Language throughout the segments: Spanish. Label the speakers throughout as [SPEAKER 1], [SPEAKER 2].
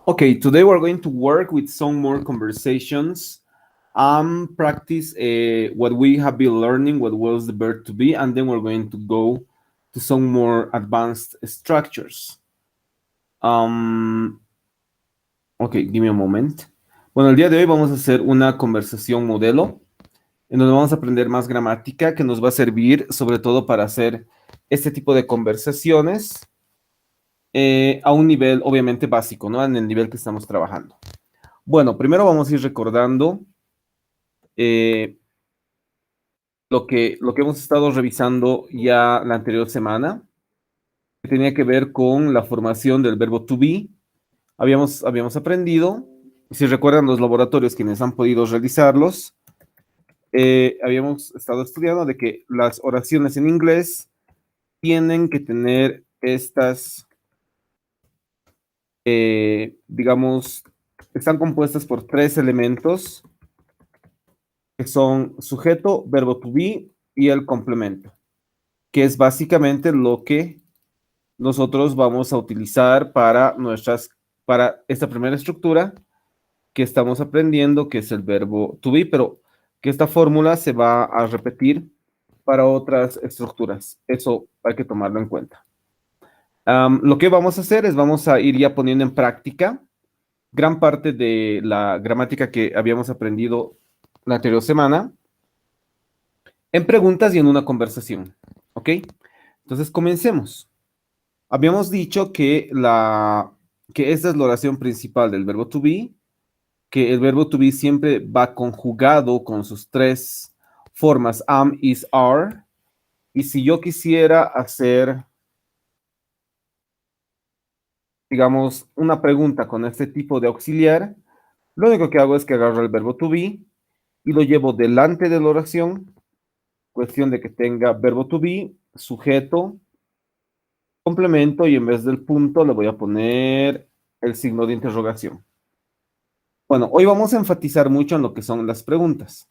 [SPEAKER 1] Okay, today we're going to work with some more conversations and practice what we have been learning, what was the verb to be, and then we're going to go to some more advanced structures. Ok, give me a moment. Bueno, el día de hoy vamos a hacer una conversación modelo en donde vamos a aprender más gramática que nos va a servir sobre todo para hacer este tipo de conversaciones a un nivel obviamente básico, ¿no? En el nivel que estamos trabajando. Bueno, primero vamos a ir recordando lo que hemos estado revisando ya la anterior semana, que tenía que ver con la formación del verbo to be. Habíamos aprendido, si recuerdan los laboratorios quienes han podido realizarlos, habíamos estado estudiando de que las oraciones en inglés tienen que tener estas, digamos, están compuestas por 3 elementos que son sujeto, verbo to be y el complemento, que es básicamente lo que nosotros vamos a utilizar para esta primera estructura que estamos aprendiendo, que es el verbo to be, pero que esta fórmula se va a repetir para otras estructuras. Eso hay que tomarlo en cuenta. Lo que vamos a hacer es vamos a ir ya poniendo en práctica gran parte de la gramática que habíamos aprendido la anterior semana en preguntas y en una conversación. ¿Ok? Entonces, comencemos. Habíamos dicho que esta es la oración principal del verbo to be, que el verbo to be siempre va conjugado con sus 3 formas, am, is, are. Y si yo quisiera hacer, digamos, una pregunta con este tipo de auxiliar, lo único que hago es que agarro el verbo to be y lo llevo delante de la oración, cuestión de que tenga verbo to be, sujeto, complemento y en vez del punto le voy a poner el signo de interrogación. Bueno, hoy vamos a enfatizar mucho en lo que son las preguntas.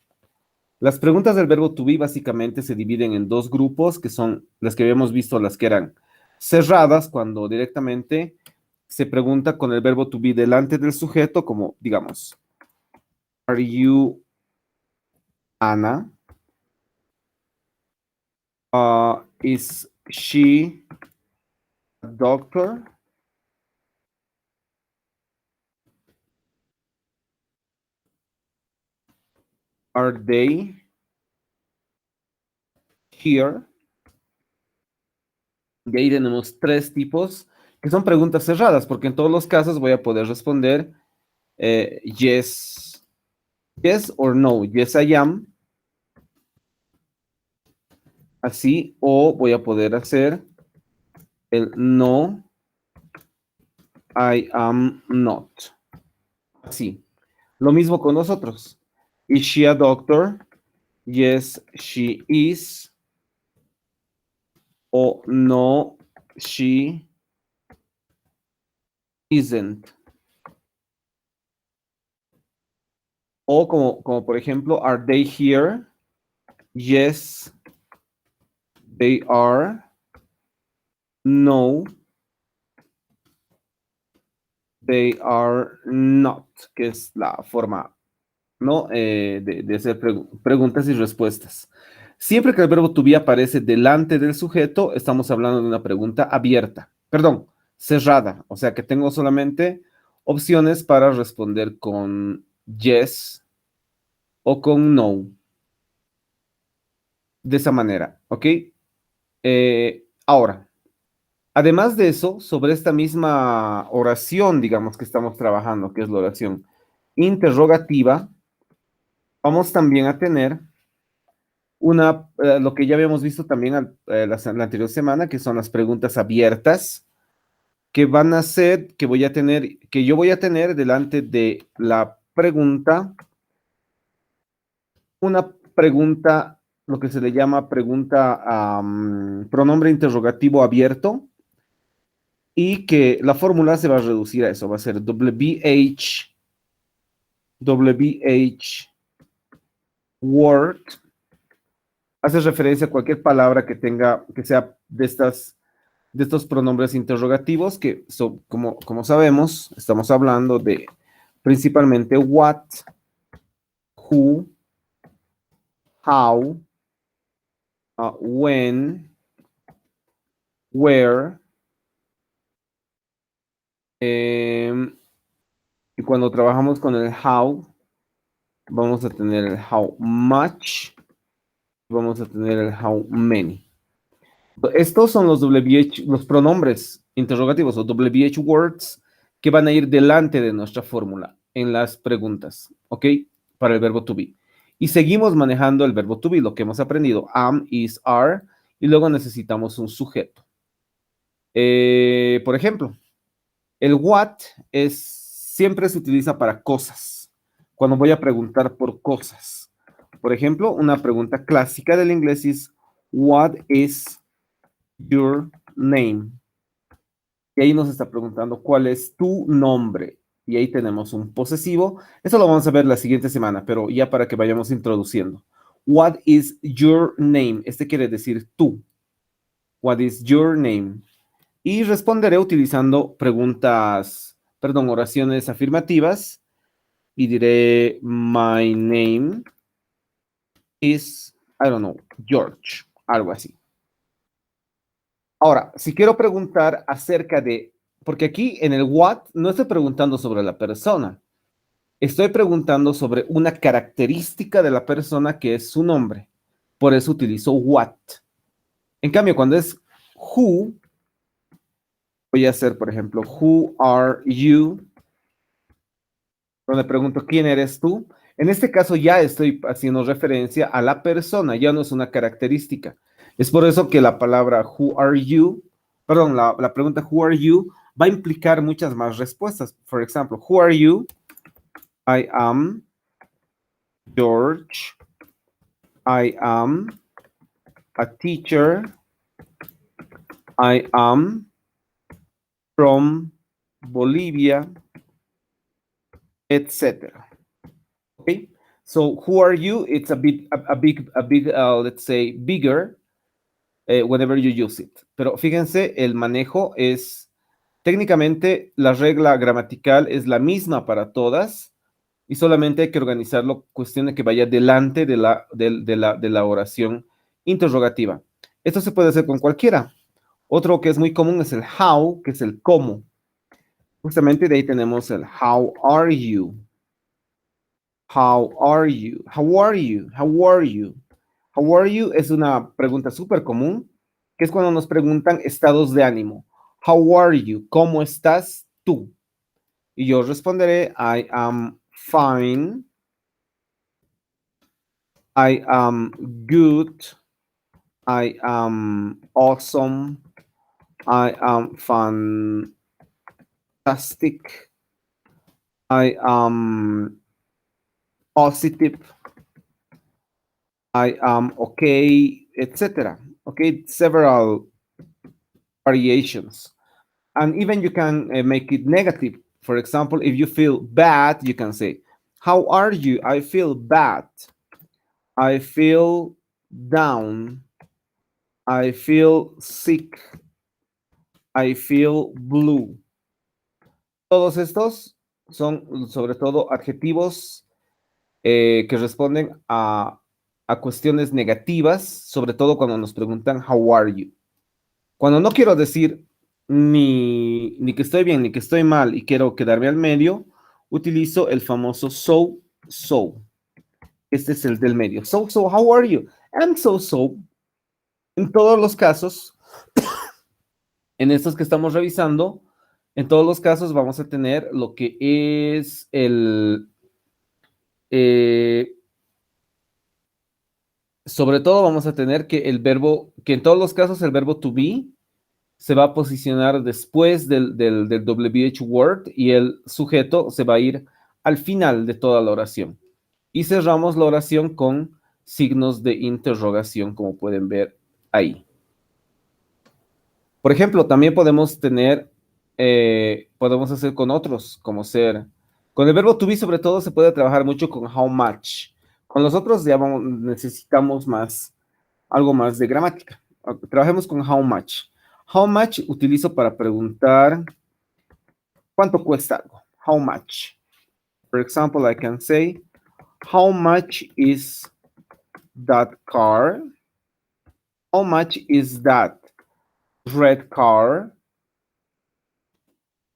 [SPEAKER 1] Las preguntas del verbo to be básicamente se dividen en 2 grupos, que son las que habíamos visto, las que eran cerradas, cuando directamente se pregunta con el verbo to be delante del sujeto, como digamos, ¿Are you Anna? ¿Is she a doctor? ¿Are they here? Y ahí tenemos 3 tipos que son preguntas cerradas, porque en todos los casos voy a poder responder yes or no, yes I am, así, o voy a poder hacer el no, I am not, así. Lo mismo con nosotros. Is she a doctor? Yes, she is. O no, she isn't. O como por ejemplo, are they here? Yes, they are. No, they are not, que es la forma, ¿no? De hacer preguntas y respuestas. Siempre que el verbo to be aparece delante del sujeto, estamos hablando de una pregunta abierta, perdón, cerrada, o sea que tengo solamente opciones para responder con yes o con no. De esa manera, ¿ok? Ahora, además de eso, sobre esta misma oración, digamos que estamos trabajando, que es la oración interrogativa, vamos también a tener lo que ya habíamos visto también la anterior semana, que son las preguntas abiertas, que van a ser, que yo voy a tener delante de la pregunta, una pregunta, lo que se le llama pregunta, pronombre interrogativo abierto, y que la fórmula se va a reducir a eso, va a ser WH word, hace referencia a cualquier palabra que sea de de estos pronombres interrogativos que, como sabemos, estamos hablando de principalmente what, who, how, when, where, y cuando trabajamos con el how, vamos a tener el how much, vamos a tener el how many. Estos son los WH, los pronombres interrogativos o WH words que van a ir delante de nuestra fórmula en las preguntas, ¿ok? Para el verbo to be. Y seguimos manejando el verbo to be, lo que hemos aprendido, am, is, are, y luego necesitamos un sujeto. Por ejemplo, el what siempre se utiliza para cosas, cuando voy a preguntar por cosas. Por ejemplo, una pregunta clásica del inglés es, what is your name? Y ahí nos está preguntando cuál es tu nombre. Y ahí tenemos un posesivo. Eso lo vamos a ver la siguiente semana, pero ya para que vayamos introduciendo. What is your name? Este quiere decir tú. What is your name? Y responderé utilizando oraciones afirmativas. Y diré, my name is, I don't know, George. Algo así. Ahora, si quiero preguntar acerca de, porque aquí en el what no estoy preguntando sobre la persona, estoy preguntando sobre una característica de la persona que es su nombre. Por eso utilizo what. En cambio, cuando es who, voy a hacer, por ejemplo, who are you? Donde pregunto, ¿quién eres tú? En este caso ya estoy haciendo referencia a la persona, ya no es una característica. Es por eso que la palabra who are you, perdón, la pregunta who are you va a implicar muchas más respuestas. Por ejemplo, who are you? I am George. I am a teacher. I am from Bolivia, etc. Okay, so who are you? It's a big, let's say, bigger whenever you use it. Pero fíjense, el manejo es, técnicamente, la regla gramatical es la misma para todas y solamente hay que organizarlo, cuestión de que vaya delante de la oración interrogativa. Esto se puede hacer con cualquiera. Otro que es muy común es el how, que es el cómo. Justamente de ahí tenemos el how are you. How are you? How are you? How are you? How are you es una pregunta súper común, que es cuando nos preguntan estados de ánimo. How are you? ¿Cómo estás tú? Y yo responderé, I am fine. I am good. I am awesome. I am fantastic. I am positive. I am okay, etc. Okay, several variations. And even you can make it negative. For example, if you feel bad, you can say, how are you? I feel bad. I feel down. I feel sick. I feel blue. Todos estos son sobre todo adjetivos que responden a cuestiones negativas, sobre todo cuando nos preguntan how are you. Cuando no quiero decir ni que estoy bien ni que estoy mal y quiero quedarme al medio, utilizo el famoso so. Este es el del medio. So, how are you? I'm so. En todos los casos, en estos que estamos revisando, en todos los casos vamos a tener lo que es el... sobre todo vamos a tener que el verbo, que en todos los casos el verbo to be se va a posicionar después del WH word y el sujeto se va a ir al final de toda la oración. Y cerramos la oración con signos de interrogación, como pueden ver ahí. Por ejemplo, también podemos tener, podemos hacer con otros, como ser, con el verbo to be sobre todo se puede trabajar mucho con how much. Con los otros ya necesitamos algo más de gramática. Trabajemos con how much. How much utilizo para preguntar cuánto cuesta algo. How much? For example, I can say, how much is that car? How much is that red car?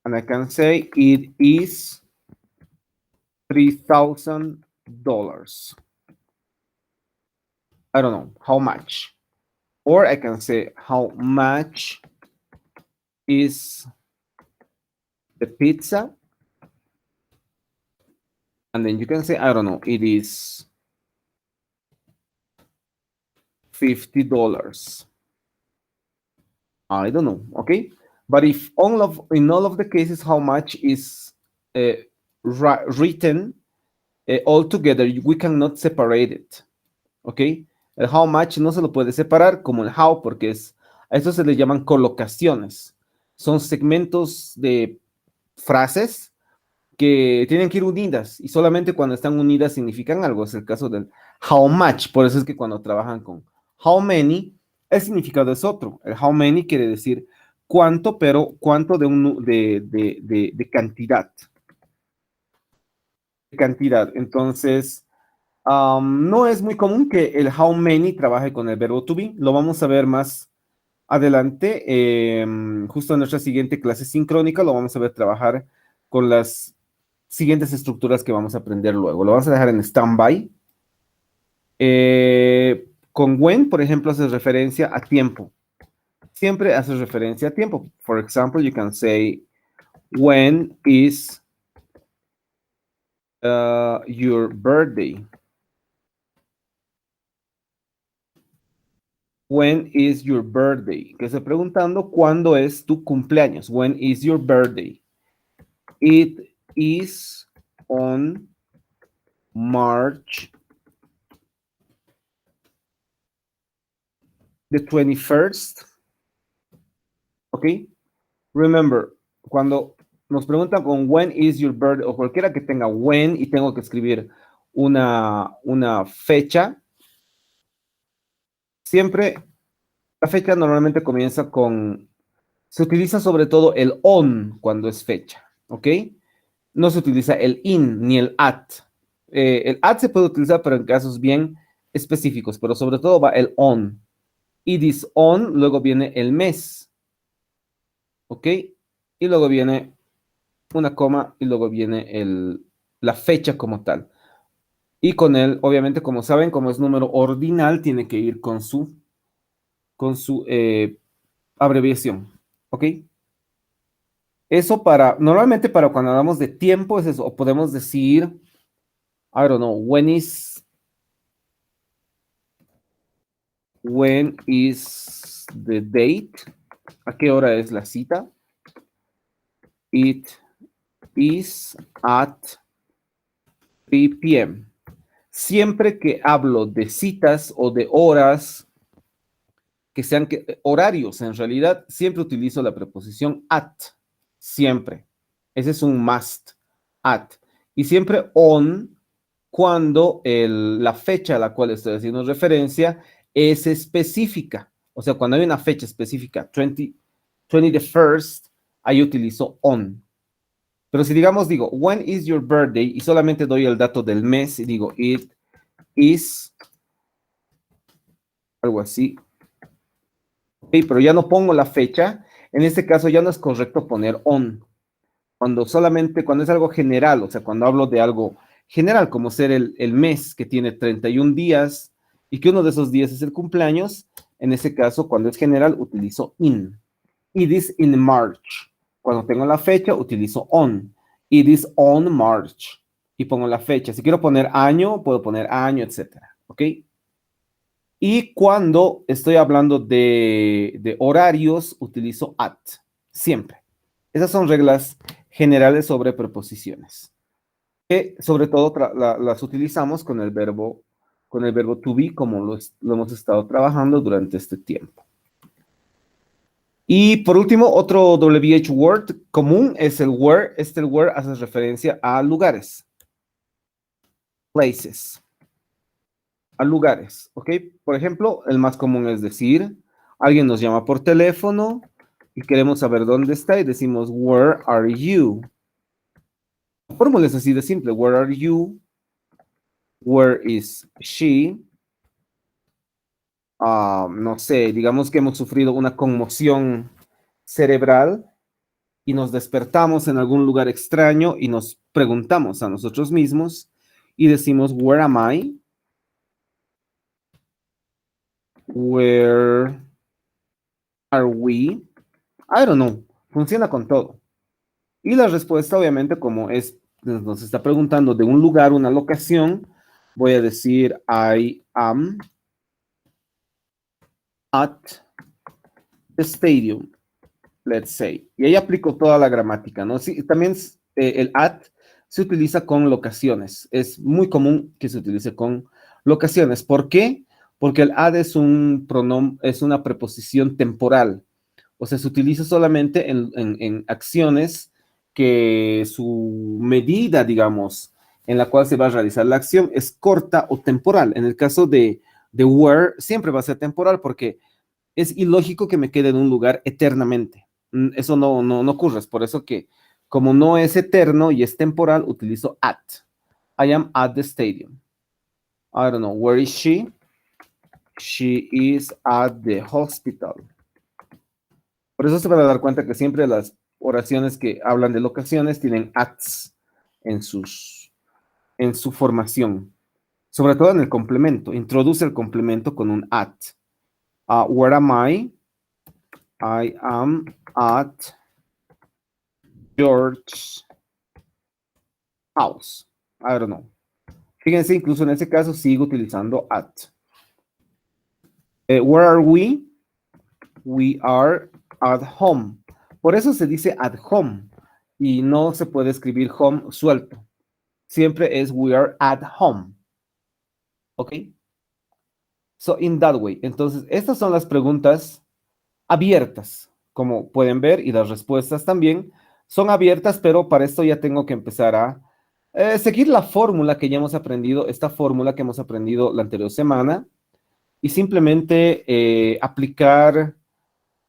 [SPEAKER 1] And I can say it is $3,000. I don't know how much. Or I can say how much is the pizza? And then you can say, I don't know, it is $50. I don't know, okay? But if in all of the cases, how much is written all together, we cannot separate it, okay? El how much no se lo puede separar como el how, porque a eso se le llaman colocaciones. Son segmentos de frases que tienen que ir unidas y solamente cuando están unidas significan algo. Es el caso del how much. Por eso es que cuando trabajan con how many, el significado es otro. El how many quiere decir cuánto, pero cuánto de cantidad. Cantidad. Entonces, no es muy común que el how many trabaje con el verbo to be. Lo vamos a ver más adelante. Justo en nuestra siguiente clase sincrónica lo vamos a ver trabajar con las siguientes estructuras que vamos a aprender luego. Lo vamos a dejar en standby. Con when, por ejemplo, haces referencia a tiempo. Siempre haces referencia a tiempo. For example, you can say, when is your birthday? When is your birthday? Que estoy preguntando cuándo es tu cumpleaños. When is your birthday? It is on March the 21st. ¿Ok? Remember, cuando nos preguntan con when is your birthday o cualquiera que tenga when y tengo que escribir una fecha, siempre la fecha normalmente comienza con, se utiliza sobre todo el on cuando es fecha, ¿ok? No se utiliza el in ni el at. El at se puede utilizar, pero en casos bien específicos, pero sobre todo va el on. It is on, luego viene el mes, ¿ok? Y luego viene una coma y luego viene la fecha como tal. Y con él, obviamente, como saben, como es número ordinal, tiene que ir con su abreviación, ¿ok? Eso normalmente para cuando hablamos de tiempo es eso, o podemos decir, I don't know, when is the date? ¿A qué hora es la cita? It is at 3 p.m. Siempre que hablo de citas o de horas, que sean horarios, en realidad, siempre utilizo la preposición at. Siempre. Ese es un must. At. Y siempre on cuando la fecha a la cual estoy haciendo referencia es específica. O sea, cuando hay una fecha específica, 21st, ahí utilizo on. Pero si digamos, digo, when is your birthday? Y solamente doy el dato del mes y digo, it is, algo así. Okay, pero ya no pongo la fecha. En este caso ya no es correcto poner on. Cuando es algo general, o sea, cuando hablo de algo general, como ser el mes que tiene 31 días y que uno de esos días es el cumpleaños, en ese caso, cuando es general, utilizo in. It is in March. Cuando tengo la fecha, utilizo on. It is on March. Y pongo la fecha. Si quiero poner año, puedo poner año, etcétera. ¿Ok? Y cuando estoy hablando de horarios, utilizo at. Siempre. Esas son reglas generales sobre preposiciones. Que sobre todo las utilizamos con el verbo to be, como lo hemos estado trabajando durante este tiempo. Y por último, otro WH word común es el where. El where hace referencia a lugares. Places. A lugares, ¿ok? Por ejemplo, el más común es decir, alguien nos llama por teléfono y queremos saber dónde está y decimos, where are you? La fórmula es así de simple. Where are you? Where is she? No sé, digamos que hemos sufrido una conmoción cerebral y nos despertamos en algún lugar extraño y nos preguntamos a nosotros mismos y decimos, where am I? Where are we? I don't know. Funciona con todo. Y la respuesta, obviamente, como es, nos está preguntando de un lugar, una locación, voy a decir, I am at the stadium, let's say. Y ahí aplico toda la gramática, ¿no? Sí, también el at se utiliza con locaciones. Es muy común que se utilice con locaciones. ¿Por qué? Porque el at es un pronombre, es una preposición temporal. O sea, se utiliza solamente en acciones que su medida, digamos, en la cual se va a realizar la acción es corta o temporal. En el caso de where, siempre va a ser temporal porque es ilógico que me quede en un lugar eternamente. Eso no ocurre. Es por eso que, como no es eterno y es temporal, utilizo at. I am at the stadium. I don't know. Where is she? She is at the hospital. Por eso se van a dar cuenta que siempre las oraciones que hablan de locaciones tienen ats en, en su formación. Sobre todo en el complemento. Introduce el complemento con un at. Where am I? I am at George's house. I don't know. Fíjense, incluso en ese caso sigo utilizando at. Where are we? We are at home. Por eso se dice at home y no se puede escribir home suelto. Siempre es we are at home. ¿Ok? So, in that way. Entonces, estas son las preguntas abiertas, como pueden ver, y las respuestas también son abiertas, pero para esto ya tengo que empezar a seguir la fórmula que ya hemos aprendido, esta fórmula que hemos aprendido la anterior semana, y simplemente aplicar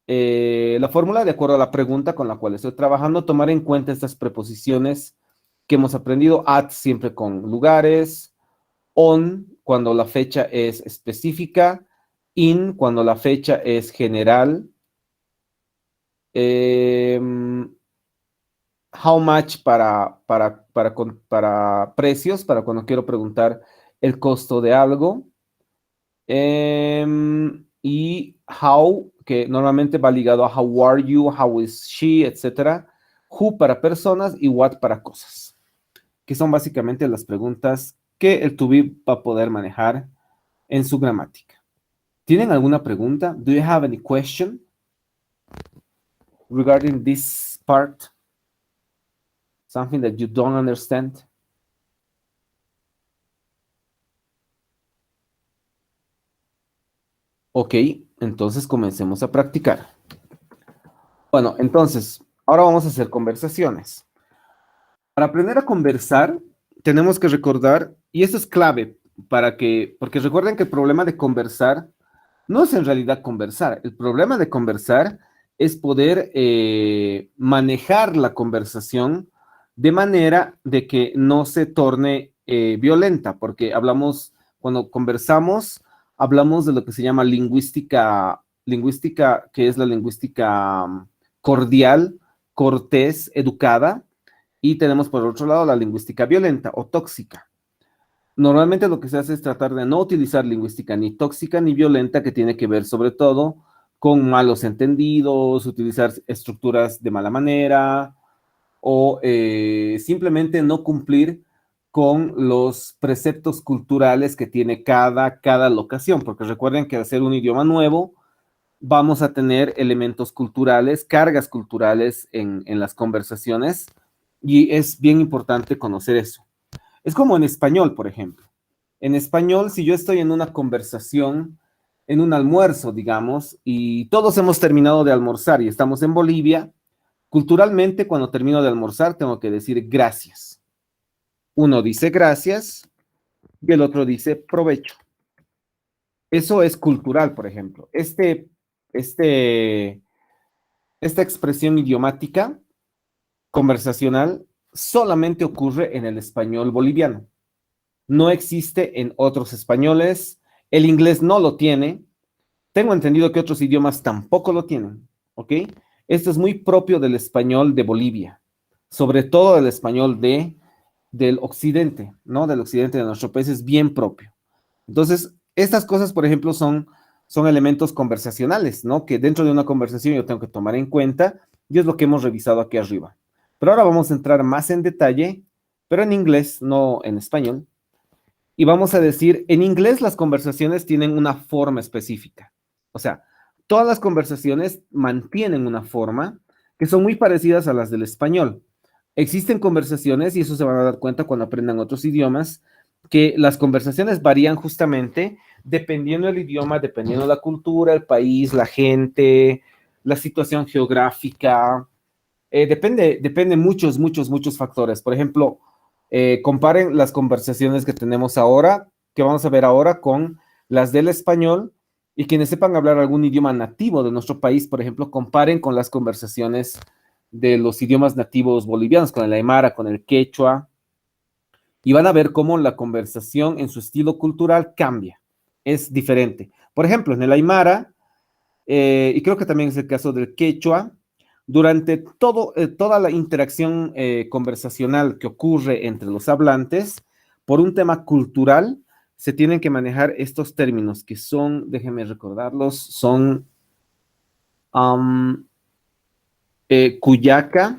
[SPEAKER 1] la fórmula de acuerdo a la pregunta con la cual estoy trabajando, tomar en cuenta estas preposiciones que hemos aprendido, at siempre con lugares, on cuando la fecha es específica, in cuando la fecha es general, how much para precios, para cuando quiero preguntar el costo de algo, y how, que normalmente va ligado a how are you, how is she, etc. Who para personas y what para cosas, que son básicamente las preguntas que el to be va a poder manejar en su gramática. ¿Tienen alguna pregunta? Do you have any question regarding this part? Something that you don't understand? Ok, entonces comencemos a practicar. Bueno, entonces, ahora vamos a hacer conversaciones. Para aprender a conversar, tenemos que recordar, y esto es clave porque recuerden que el problema de conversar no es en realidad conversar. El problema de conversar es poder manejar la conversación de manera de que no se torne violenta, porque cuando conversamos, hablamos de lo que se llama lingüística que es la lingüística cordial, cortés, educada, y tenemos por otro lado la lingüística violenta o tóxica. Normalmente lo que se hace es tratar de no utilizar lingüística ni tóxica ni violenta, que tiene que ver sobre todo con malos entendidos, utilizar estructuras de mala manera o simplemente no cumplir con los preceptos culturales que tiene cada locación, porque recuerden que al ser un idioma nuevo vamos a tener elementos culturales, cargas culturales en las conversaciones, y es bien importante conocer eso. Es como en español, por ejemplo. En español, si yo estoy en una conversación, en un almuerzo, digamos, y todos hemos terminado de almorzar y estamos en Bolivia, culturalmente, cuando termino de almorzar, tengo que decir gracias. Uno dice gracias y el otro dice provecho. Eso es cultural, por ejemplo. Este esta expresión idiomática conversacional solamente ocurre en el español boliviano. No existe en otros españoles. El inglés no lo tiene. Tengo entendido que otros idiomas tampoco lo tienen, ¿ok? Esto es muy propio del español de Bolivia, sobre todo del español del occidente, ¿no? Del occidente de nuestro país es bien propio. Entonces, estas cosas, por ejemplo, son elementos conversacionales, ¿no? Que dentro de una conversación yo tengo que tomar en cuenta y es lo que hemos revisado aquí arriba. Pero ahora vamos a entrar más en detalle, pero en inglés, no en español. Y vamos a decir, en inglés las conversaciones tienen una forma específica. O sea, todas las conversaciones mantienen una forma que son muy parecidas a las del español. Existen conversaciones, y eso se van a dar cuenta cuando aprendan otros idiomas, que las conversaciones varían justamente dependiendo del idioma, dependiendo de la cultura, el país, la gente, la situación geográfica. Depende muchos factores. Por ejemplo, comparen las conversaciones que tenemos ahora, que vamos a ver ahora, con las del español, y quienes sepan hablar algún idioma nativo de nuestro país, por ejemplo, comparen con las conversaciones de los idiomas nativos bolivianos, con el aymara, con el quechua, y van a ver cómo la conversación en su estilo cultural cambia, es diferente. Por ejemplo, en el aymara, y creo que también es el caso del quechua, durante toda la interacción conversacional que ocurre entre los hablantes, por un tema cultural, se tienen que manejar estos términos que son, déjenme recordarlos, son cuyaca,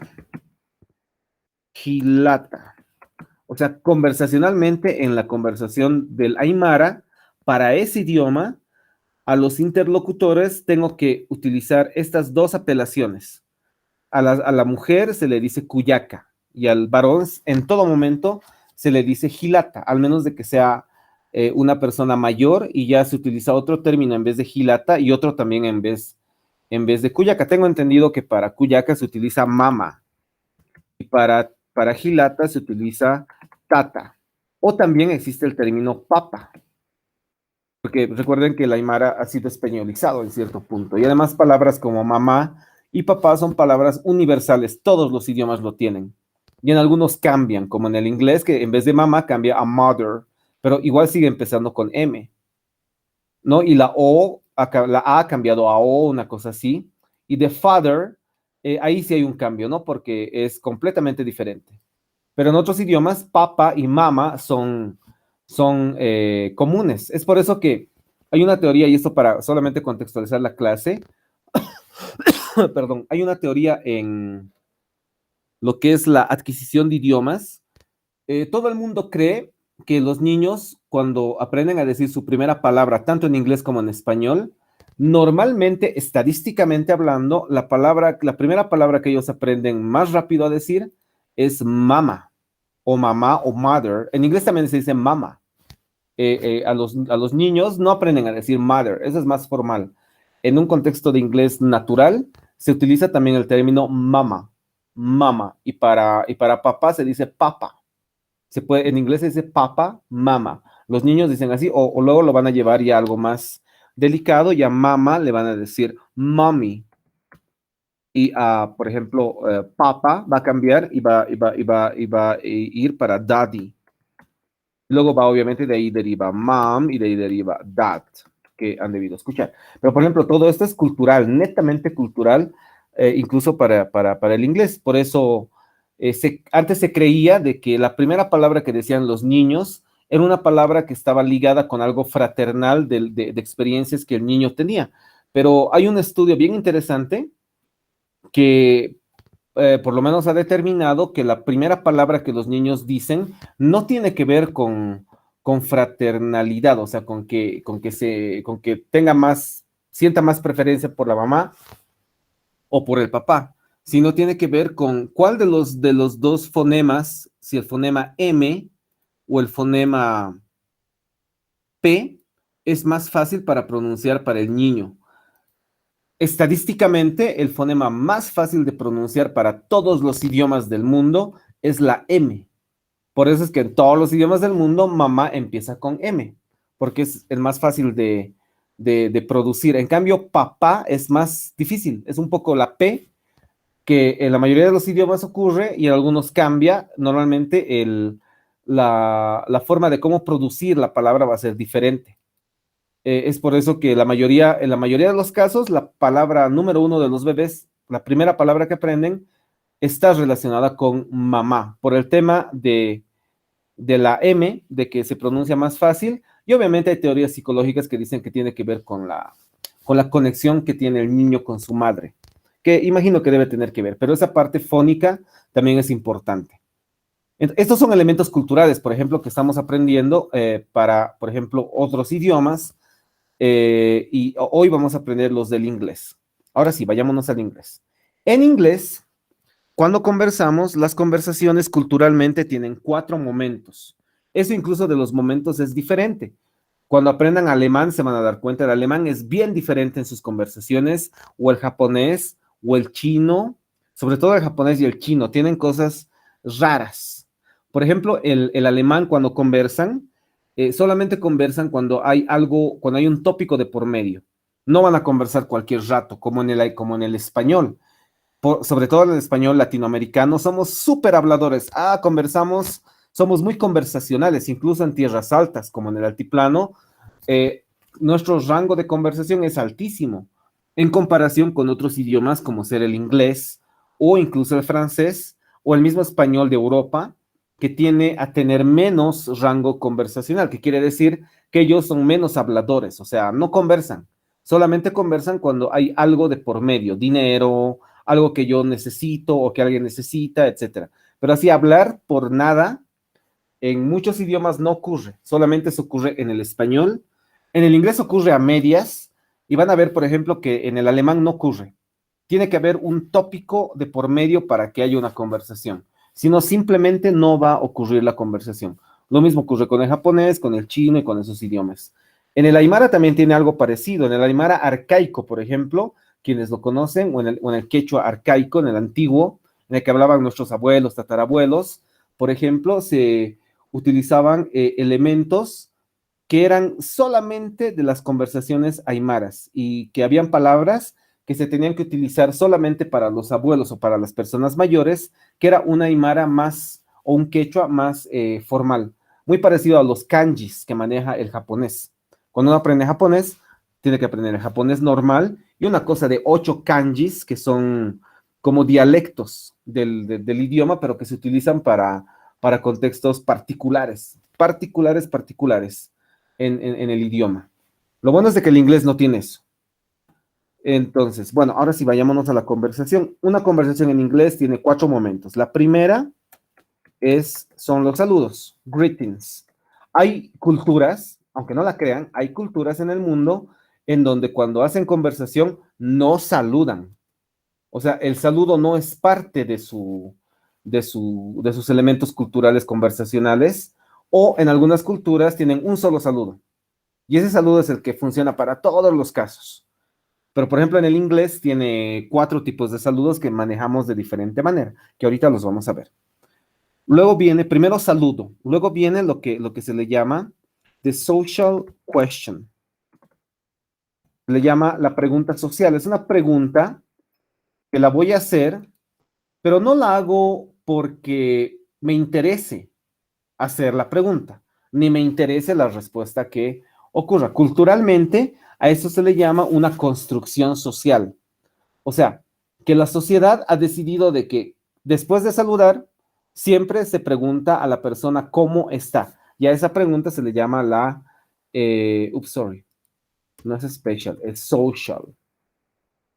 [SPEAKER 1] gilata. O sea, conversacionalmente en la conversación del aymara, para ese idioma, a los interlocutores tengo que utilizar estas dos apelaciones. A la mujer se le dice cuyaca y al varón en todo momento se le dice gilata, al menos de que sea una persona mayor y ya se utiliza otro término en vez de gilata y otro también en vez de cuyaca. Tengo entendido que para cuyaca se utiliza mama y para gilata se utiliza tata. O también existe el término papa, porque recuerden que el aymara ha sido españolizado en cierto punto. Y además palabras como mamá y papá son palabras universales, todos los idiomas lo tienen. Y en algunos cambian, como en el inglés, que en vez de mamá cambia a mother, pero igual sigue empezando con M, ¿no? Y la A ha cambiado a O, una cosa así. Y de father, ahí sí hay un cambio, ¿no? Porque es completamente diferente. Pero en otros idiomas, papa y mama son comunes. Es por eso que hay una teoría, y esto para solamente contextualizar la clase, perdón, hay una teoría en lo que es la adquisición de idiomas. Todo el mundo cree que los niños, cuando aprenden a decir su primera palabra, tanto en inglés como en español, normalmente, estadísticamente hablando, la primera palabra que ellos aprenden más rápido a decir es mama, o mamá, o mother. En inglés también se dice mama. A los niños no aprenden a decir mother, eso es más formal. En un contexto de inglés natural, se utiliza también el término mama, mama, y para papá se dice papa. En inglés se dice papa, mama. Los niños dicen así, o luego lo van a llevar ya a algo más delicado, y a mama le van a decir mommy. Y por ejemplo, papa va a cambiar y va a ir para daddy. Luego va, obviamente, de ahí deriva mom y de ahí deriva dad, que han debido escuchar. Pero, por ejemplo, todo esto es cultural, netamente cultural, incluso para el inglés. Por eso, antes se creía de que la primera palabra que decían los niños era una palabra que estaba ligada con algo fraternal de experiencias que el niño tenía. Pero hay un estudio bien interesante que por lo menos ha determinado que la primera palabra que los niños dicen no tiene que ver con fraternalidad, o sea, con que tenga más, sienta más preferencia por la mamá o por el papá, sino tiene que ver con cuál de los dos fonemas, si el fonema M o el fonema P, es más fácil para pronunciar para el niño. Estadísticamente, el fonema más fácil de pronunciar para todos los idiomas del mundo es la M. Por eso es que en todos los idiomas del mundo, mamá empieza con M, porque es el más fácil de producir. En cambio, papá es más difícil, es un poco la P, que en la mayoría de los idiomas ocurre y en algunos cambia. Normalmente la forma de cómo producir la palabra va a ser diferente. Es por eso que en la mayoría de los casos, la palabra número uno de los bebés, la primera palabra que aprenden, está relacionada con mamá, por el tema de la M, de que se pronuncia más fácil, y obviamente hay teorías psicológicas que dicen que tiene que ver con la conexión que tiene el niño con su madre, que imagino que debe tener que ver, pero esa parte fónica también es importante. Estos son elementos culturales, por ejemplo, que estamos aprendiendo para, por ejemplo, otros idiomas, y hoy vamos a aprender los del inglés. Ahora sí, vayámonos al inglés. En inglés, cuando conversamos, las conversaciones culturalmente tienen 4 momentos. Eso incluso de los momentos es diferente. Cuando aprendan alemán se van a dar cuenta, el alemán es bien diferente en sus conversaciones, o el japonés, o el chino, sobre todo el japonés y el chino, tienen cosas raras. Por ejemplo, el alemán cuando conversan, solamente conversan cuando hay algo, cuando hay un tópico de por medio. No van a conversar cualquier rato, como en el español. Sobre todo en el español latinoamericano, somos súper habladores. Conversamos, somos muy conversacionales, incluso en tierras altas, como en el altiplano. Nuestro rango de conversación es altísimo en comparación con otros idiomas como ser el inglés o incluso el francés o el mismo español de Europa, que tiene a tener menos rango conversacional, que quiere decir que ellos son menos habladores, o sea, no conversan, solamente conversan cuando hay algo de por medio, dinero, algo que yo necesito o que alguien necesita, etcétera. Pero así hablar por nada, en muchos idiomas no ocurre, solamente se ocurre en el español, en el inglés ocurre a medias, y van a ver, por ejemplo, que en el alemán no ocurre. Tiene que haber un tópico de por medio para que haya una conversación, si no, simplemente no va a ocurrir la conversación. Lo mismo ocurre con el japonés, con el chino y con esos idiomas. En el aymara también tiene algo parecido. En el aymara arcaico, por ejemplo, quienes lo conocen, o en el quechua arcaico, en el antiguo, en el que hablaban nuestros abuelos, tatarabuelos, por ejemplo, se utilizaban elementos que eran solamente de las conversaciones aymaras y que habían palabras que se tenían que utilizar solamente para los abuelos o para las personas mayores, que era una aymara más o un quechua más formal, muy parecido a los kanjis que maneja el japonés. Cuando uno aprende japonés, tiene que aprender el japonés normal y una cosa de 8 kanjis que son como dialectos del idioma, pero que se utilizan para contextos particulares, particulares en el idioma. Lo bueno es de que el inglés no tiene eso. Entonces, bueno, ahora sí vayámonos a la conversación. Una conversación en inglés tiene 4 momentos. La primera son los saludos, greetings. Hay culturas, aunque no la crean, hay culturas en el mundo en donde cuando hacen conversación no saludan. O sea, el saludo no es parte de sus elementos culturales conversacionales, o en algunas culturas tienen un solo saludo. Y ese saludo es el que funciona para todos los casos. Pero, por ejemplo, en el inglés tiene 4 tipos de saludos que manejamos de diferente manera, que ahorita los vamos a ver. Luego viene, primero saludo, luego viene lo que se le llama the social question. Le llama la pregunta social. Es una pregunta que la voy a hacer, pero no la hago porque me interese hacer la pregunta, ni me interese la respuesta que ocurra. Culturalmente, a eso se le llama una construcción social. O sea, que la sociedad ha decidido de que después de saludar, siempre se pregunta a la persona cómo está. Y a esa pregunta se le llama sorry, no es special, es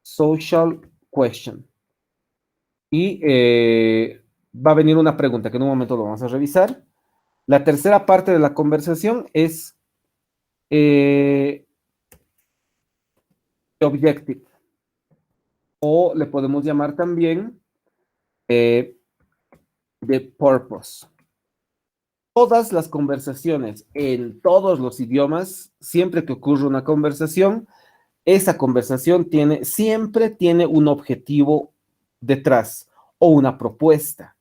[SPEAKER 1] social question. Y va a venir una pregunta que en un momento lo vamos a revisar. La tercera parte de la conversación es objective, o le podemos llamar también the purpose. Todas las conversaciones en todos los idiomas, siempre que ocurre una conversación, esa conversación siempre tiene un objetivo detrás o una propuesta.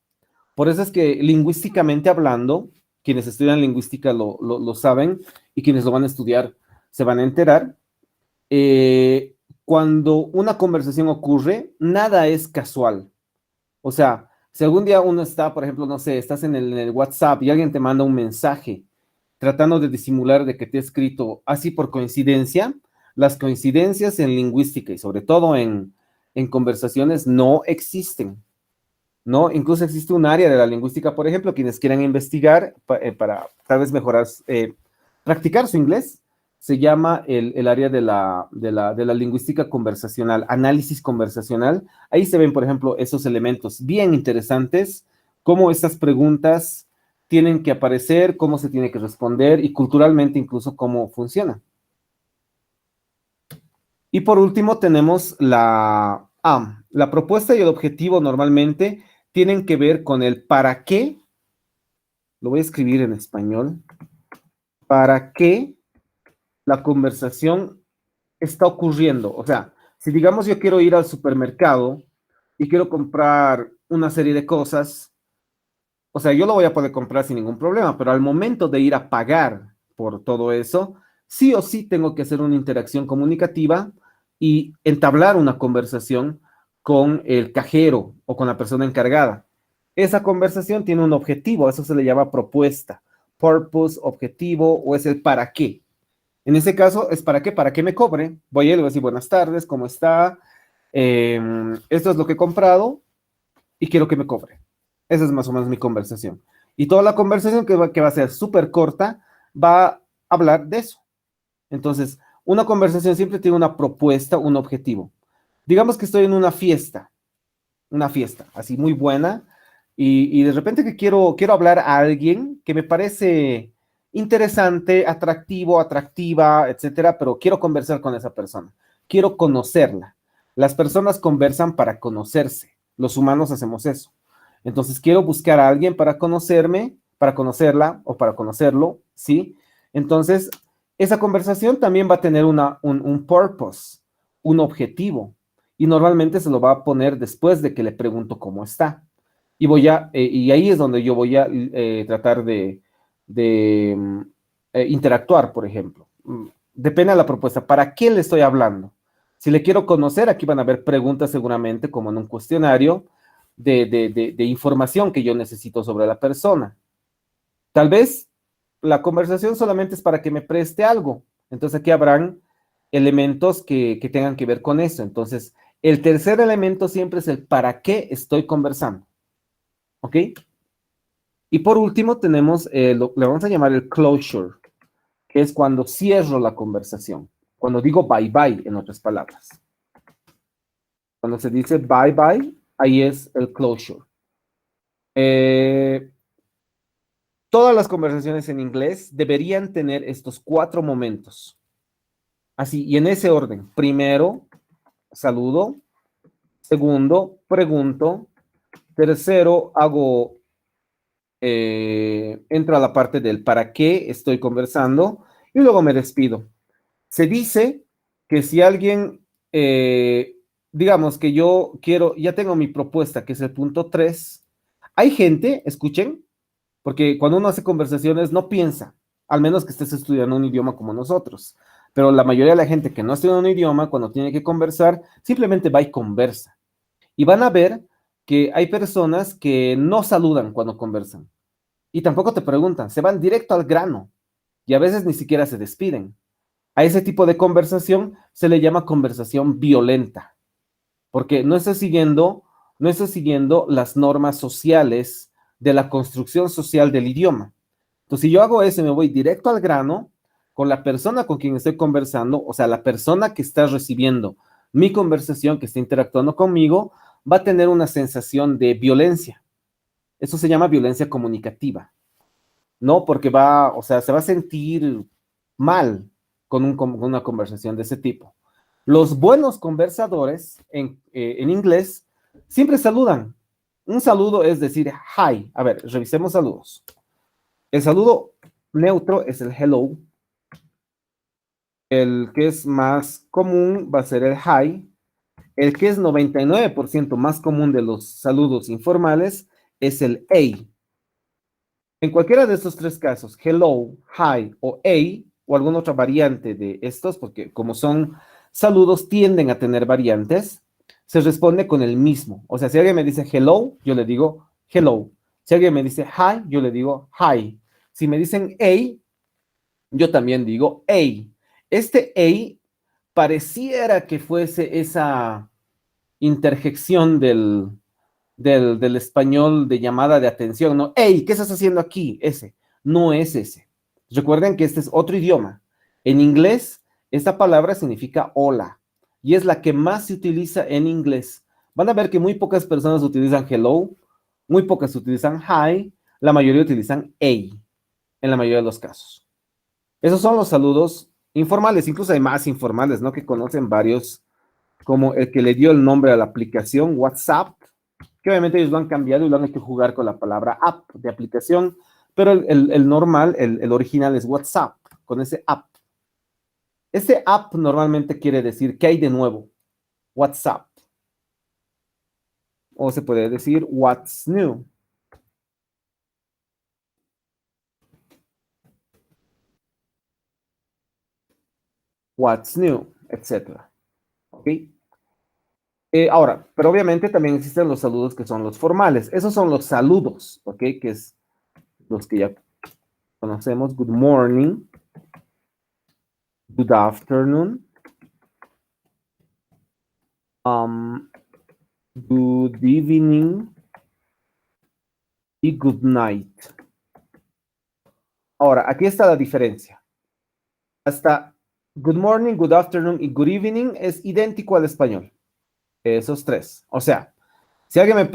[SPEAKER 1] Por eso es que lingüísticamente hablando, quienes estudian lingüística lo saben, y quienes lo van a estudiar se van a enterar. Cuando una conversación ocurre, nada es casual. O sea, si algún día uno está, por ejemplo, no sé, estás en el WhatsApp y alguien te manda un mensaje tratando de disimular de que te he escrito así por coincidencia, las coincidencias en lingüística y sobre todo en conversaciones no existen, ¿no? Incluso existe un área de la lingüística, por ejemplo, quienes quieran investigar para tal vez mejorar, practicar su inglés, se llama el área de la lingüística conversacional, análisis conversacional. Ahí se ven, por ejemplo, esos elementos bien interesantes, cómo estas preguntas tienen que aparecer, cómo se tiene que responder y culturalmente incluso cómo funciona. Y por último tenemos la propuesta y el objetivo normalmente tienen que ver con el para qué, lo voy a escribir en español, para qué la conversación está ocurriendo. O sea, si digamos yo quiero ir al supermercado y quiero comprar una serie de cosas, o sea, yo lo voy a poder comprar sin ningún problema, pero al momento de ir a pagar por todo eso, sí o sí tengo que hacer una interacción comunicativa y entablar una conversación con el cajero o con la persona encargada. Esa conversación tiene un objetivo, eso se le llama propuesta, purpose, objetivo o es el para qué. En ese caso es para que me cobre. Voy a él y voy a decir buenas tardes, ¿cómo está? Esto es lo que he comprado y quiero que me cobre. Esa es más o menos mi conversación. Y toda la conversación que va a ser súper corta va a hablar de eso. Entonces, una conversación siempre tiene una propuesta, un objetivo. Digamos que estoy en una fiesta así muy buena, y de repente que quiero hablar a alguien que me parece interesante, atractivo, atractiva, etcétera, pero quiero conversar con esa persona, quiero conocerla. Las personas conversan para conocerse, los humanos hacemos eso. Entonces quiero buscar a alguien para conocerme, para conocerla o para conocerlo, ¿sí? Entonces, esa conversación también va a tener un purpose, un objetivo, y normalmente se lo va a poner después de que le pregunto cómo está. Y ahí es donde yo voy a tratar de interactuar, por ejemplo. Depende de la propuesta. ¿Para qué le estoy hablando? Si le quiero conocer, aquí van a haber preguntas seguramente, como en un cuestionario, de información que yo necesito sobre la persona. Tal vez la conversación solamente es para que me preste algo. Entonces aquí habrán elementos que tengan que ver con eso. Entonces, el tercer elemento siempre es el para qué estoy conversando. ¿Ok? Y por último tenemos, le vamos a llamar el closure, que es cuando cierro la conversación. Cuando digo bye bye, en otras palabras. Cuando se dice bye bye, ahí es el closure. Eh, Todas las conversaciones en inglés deberían tener estos 4 momentos. Así, y en ese orden. Primero, saludo. Segundo, pregunto. Tercero, entro a la parte del para qué estoy conversando y luego me despido. Se dice que si alguien, digamos que yo quiero, ya tengo mi propuesta, que es el punto 3, hay gente, escuchen, porque cuando uno hace conversaciones no piensa, al menos que estés estudiando un idioma como nosotros. Pero la mayoría de la gente que no estudia un idioma, cuando tiene que conversar, simplemente va y conversa. Y van a ver que hay personas que no saludan cuando conversan. Y tampoco te preguntan, se van directo al grano. Y a veces ni siquiera se despiden. A ese tipo de conversación se le llama conversación violenta, porque no está siguiendo las normas sociales de la construcción social del idioma. Entonces, si yo hago eso y me voy directo al grano con la persona con quien estoy conversando, o sea, la persona que está recibiendo mi conversación, que está interactuando conmigo, va a tener una sensación de violencia. Eso se llama violencia comunicativa, ¿no? Porque o sea, se va a sentir mal con una conversación de ese tipo. Los buenos conversadores en inglés siempre saludan. Un saludo es decir hi. A ver, revisemos saludos. El saludo neutro es el hello. El que es más común va a ser el hi. El que es 99% más común de los saludos informales es el hey. En cualquiera de estos 3 casos, hello, hi o hey, o alguna otra variante de estos, porque como son saludos, tienden a tener variantes, se responde con el mismo. O sea, si alguien me dice hello, yo le digo hello. Si alguien me dice hi, yo le digo hi. Si me dicen hey, yo también digo hey. Este hey pareciera que fuese esa interjección del español de llamada de atención, ¿no? Hey, ¿qué estás haciendo aquí? Ese. No es ese. Recuerden que este es otro idioma. En inglés, esta palabra significa hola y es la que más se utiliza en inglés. Van a ver que muy pocas personas utilizan hello, muy pocas utilizan hi, la mayoría utilizan hey, en la mayoría de los casos. Esos son los saludos informales, incluso hay más informales, ¿no? Que conocen varios, como el que le dio el nombre a la aplicación WhatsApp, que obviamente ellos lo han cambiado y lo han hecho jugar con la palabra app de aplicación, pero el normal, el original es WhatsApp, con ese app. Ese app normalmente quiere decir ¿qué hay de nuevo? WhatsApp. O se puede decir what's new. What's new, etcétera. ¿Ok? Ahora, pero obviamente también existen los saludos que son los formales. Esos son los saludos, ¿ok? Que es los que ya conocemos. Good morning. Good afternoon. Good evening. Y good night. Ahora, aquí está la diferencia. Hasta good morning, good afternoon y good evening es idéntico al español. Esos tres. O sea, si alguien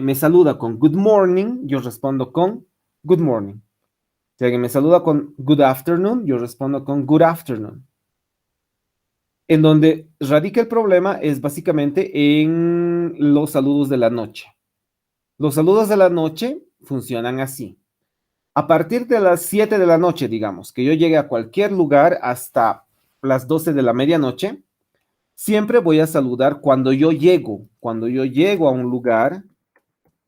[SPEAKER 1] me saluda con good morning, yo respondo con good morning. Si alguien me saluda con good afternoon, yo respondo con good afternoon. En donde radica el problema es básicamente en los saludos de la noche. Los saludos de la noche funcionan así. A partir de las 7 de la noche, digamos, que yo llegue a cualquier lugar hasta las 12 de la medianoche, siempre voy a saludar cuando yo llego. Cuando yo llego a un lugar,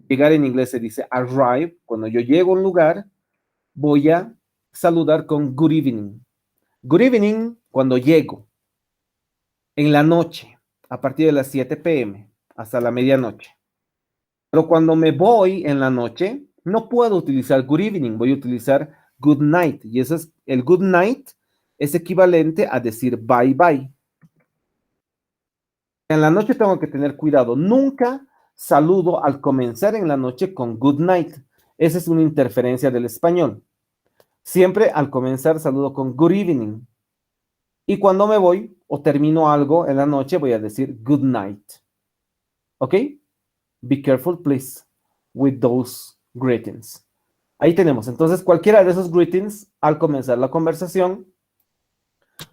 [SPEAKER 1] llegar en inglés se dice arrive. Cuando yo llego a un lugar, voy a saludar con good evening. Good evening cuando llego. En la noche, a partir de las 7 p.m. hasta la medianoche. Pero cuando me voy en la noche, no puedo utilizar good evening, voy a utilizar good night. Y eso es, el good night es equivalente a decir bye bye. En la noche tengo que tener cuidado. Nunca saludo al comenzar en la noche con good night. Esa es una interferencia del español. Siempre al comenzar saludo con good evening. Y cuando me voy o termino algo en la noche, voy a decir good night. ¿Ok? Be careful, please, with those greetings. Ahí tenemos. Entonces, cualquiera de esos greetings, al comenzar la conversación,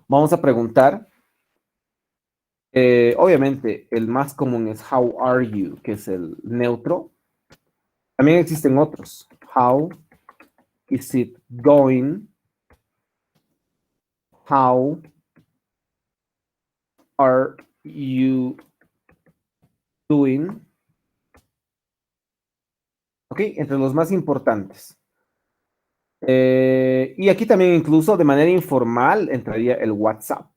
[SPEAKER 1] vamos a preguntar. Obviamente, el más común es how are you, que es el neutro. También existen otros. How is it going? How are you doing? Ok, entre los más importantes. Y aquí también incluso de manera informal entraría el WhatsApp.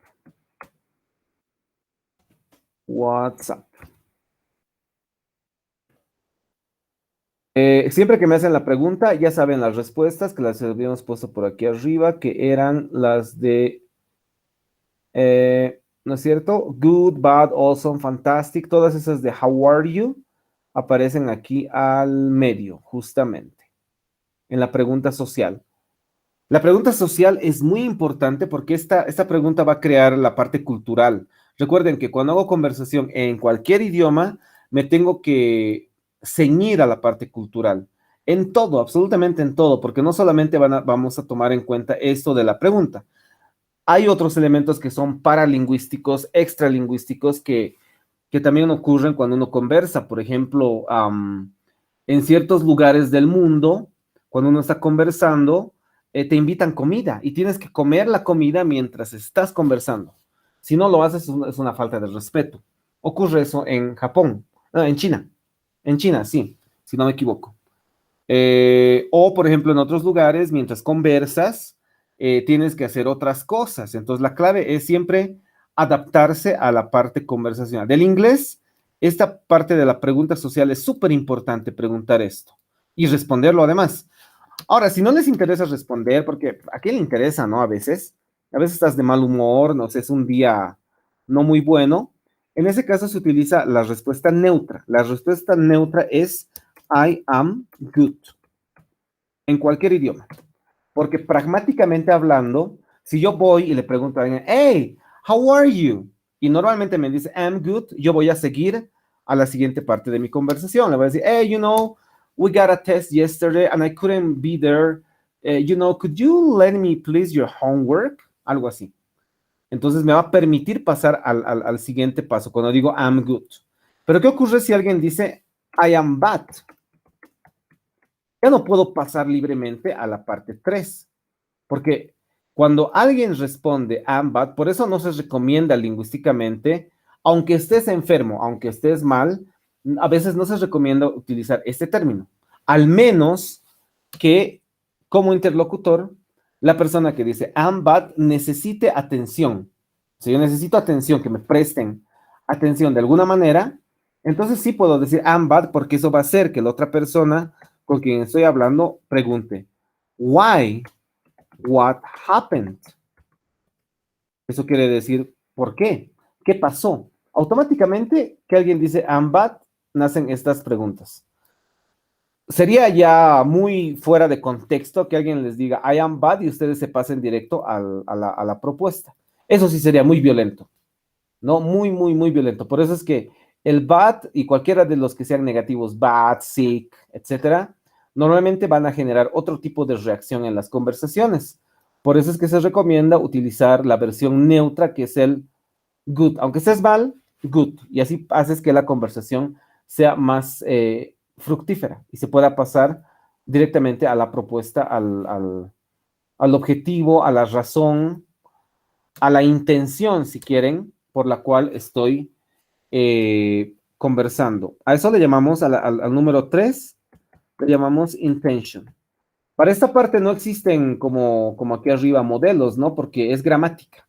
[SPEAKER 1] WhatsApp. Siempre que me hacen la pregunta, ya saben las respuestas que las habíamos puesto por aquí arriba, que eran las de, ¿no es cierto? Good, bad, awesome, fantastic, todas esas de how are you aparecen aquí al medio, justamente, en la pregunta social. La pregunta social es muy importante porque esta pregunta va a crear la parte cultural. Recuerden que cuando hago conversación en cualquier idioma, me tengo que ceñir a la parte cultural. En todo, absolutamente en todo, porque no solamente vamos a tomar en cuenta esto de la pregunta. Hay otros elementos que son paralingüísticos, extralingüísticos, que también ocurren cuando uno conversa. Por ejemplo, en ciertos lugares del mundo, cuando uno está conversando, te invitan comida y tienes que comer la comida mientras estás conversando. Si no lo haces, es una falta de respeto. Ocurre eso en Japón, en China. En China, sí, si no me equivoco. O, por ejemplo, en otros lugares, mientras conversas, tienes que hacer otras cosas. Entonces, la clave es siempre adaptarse a la parte conversacional. Del inglés esta parte de la pregunta social es súper importante preguntar esto y responderlo además. Ahora, si no les interesa responder, porque a quién le interesa, ¿no? A veces estás de mal humor, no sé, es un día no muy bueno. En ese caso se utiliza la respuesta neutra. La respuesta neutra es I am good, en cualquier idioma. Porque pragmáticamente hablando, si yo voy y le pregunto a alguien, hey, how are you? Y normalmente me dice, I'm good, yo voy a seguir a la siguiente parte de mi conversación. Le voy a decir, hey, we got a test yesterday and I couldn't be there. Could you lend me please your homework? Algo así. Entonces me va a permitir pasar al siguiente paso cuando digo I'm good. Pero ¿qué ocurre si alguien dice I am bad? Ya no puedo pasar libremente a la parte 3, porque cuando alguien responde I'm bad, por eso no se recomienda lingüísticamente, aunque estés enfermo, aunque estés mal, a veces no se recomienda utilizar este término, al menos que como interlocutor, la persona que dice I'm bad necesite atención. Si yo necesito atención, que me presten atención de alguna manera, entonces sí puedo decir I'm bad porque eso va a hacer que la otra persona con quien estoy hablando pregunte, why? What happened? Eso quiere decir, ¿por qué? ¿Qué pasó? Automáticamente que alguien dice I'm bad, nacen estas preguntas. Sería ya muy fuera de contexto que alguien les diga I am bad y ustedes se pasen directo a la propuesta. Eso sí sería muy violento, ¿no? Muy, muy, muy violento. Por eso es que el bad y cualquiera de los que sean negativos, bad, sick, etcétera, normalmente van a generar otro tipo de reacción en las conversaciones. Por eso es que se recomienda utilizar la versión neutra, que es el good. Aunque estés mal, good. Y así haces que la conversación sea más fructífera y se pueda pasar directamente a la propuesta, al objetivo, a la razón, a la intención, si quieren, por la cual estoy conversando. A eso le llamamos, al número 3, le llamamos intention. Para esta parte no existen como aquí arriba modelos, ¿no? Porque es gramática.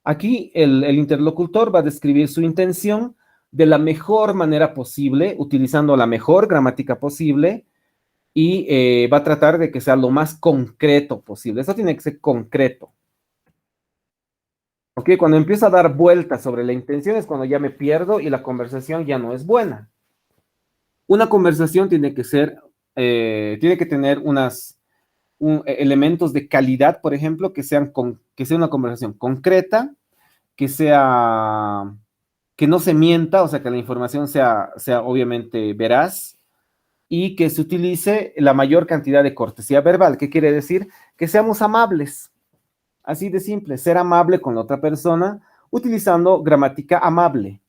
[SPEAKER 1] Aquí el interlocutor va a describir su intención de la mejor manera posible, utilizando la mejor gramática posible y va a tratar de que sea lo más concreto posible. Eso tiene que ser concreto. ¿Ok? Cuando empiezo a dar vueltas sobre la intención es cuando ya me pierdo y la conversación ya no es buena. Una conversación tiene que ser, tiene que tener elementos de calidad, por ejemplo, que sea una conversación concreta, que sea, que no se mienta, o sea, que la información sea obviamente veraz y que se utilice la mayor cantidad de cortesía verbal. ¿Qué quiere decir? Que seamos amables. Así de simple, ser amable con la otra persona utilizando gramática amable.